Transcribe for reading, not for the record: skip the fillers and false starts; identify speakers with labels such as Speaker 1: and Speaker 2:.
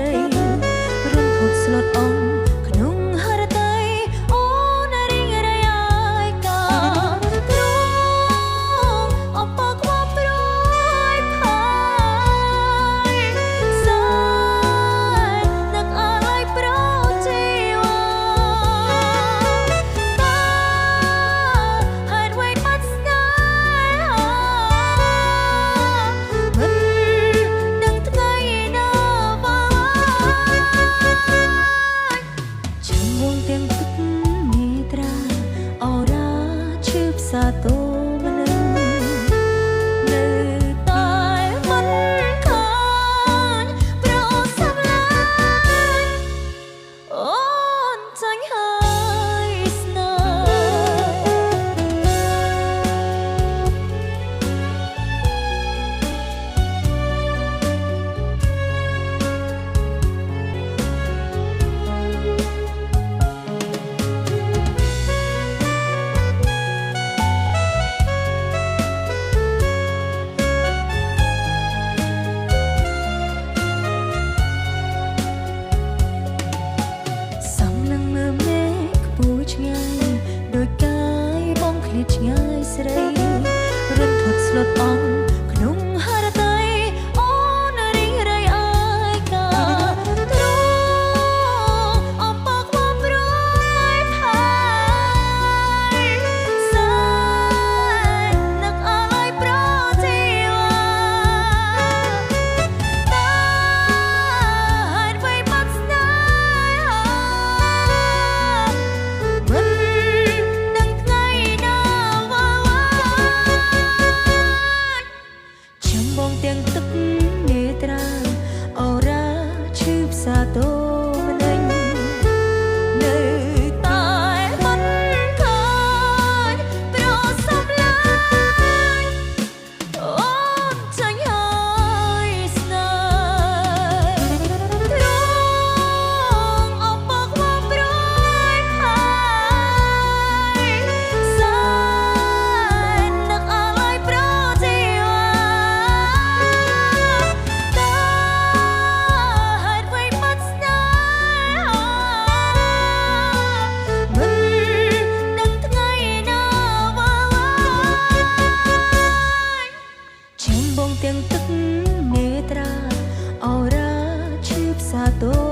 Speaker 1: រីរុនធត់ស្លុតអងក្នុងហរតីអូនរីងរៃអាយកាទ្រង់អបក្បប្រយផាយសាយនឹកអាឡៃប្រជីវ៉ាតាហេតុអ្វីបាត់ស្នេហាមិនដឹងថ្ងៃណាបាចំវងទាំងទឹកមេត្រាអរាឈឺផ្សាតូមិននៅតែមិនខានប្រសម្លាញ់អូនចាញ់ហើយស្នេហ៍ សំនឹងមើលមេឃខ្ពស់ឆ្ងាយដោយកាយបងឃ្លាតឆ្ងាយស្រីរុនធត់ស្លុតអងក្នុងហរតីអូនរីងរៃអាយកាទ្រង់អបក្បប្រយផាយសាយនឹកអាឡៃប្រជីវ៉ាតាហេតុអ្វីបាត់ស្នេហាមិនដឹងថ្ងៃណាវ៉ាវ៉ាចំបងទាំងទឹកនេត្រាអូរ៉ាឈឺផ្សាតូមិននៅតែមិនខានប្រសម្លាញ់អូនចាញ់ហើយស្នេហ៍ទ្រង់អបក្បប្រយផាយសាយនឹកអាឡៃប្រជីវ៉ាតាហេតុអ្វីបាត់ស្នេហាមិនដឹងថ្ងៃណាវ៉ាវ៉ាចំបងទាំងទឹកនេត្រាអូរ៉ាឈឺផ្សាតូ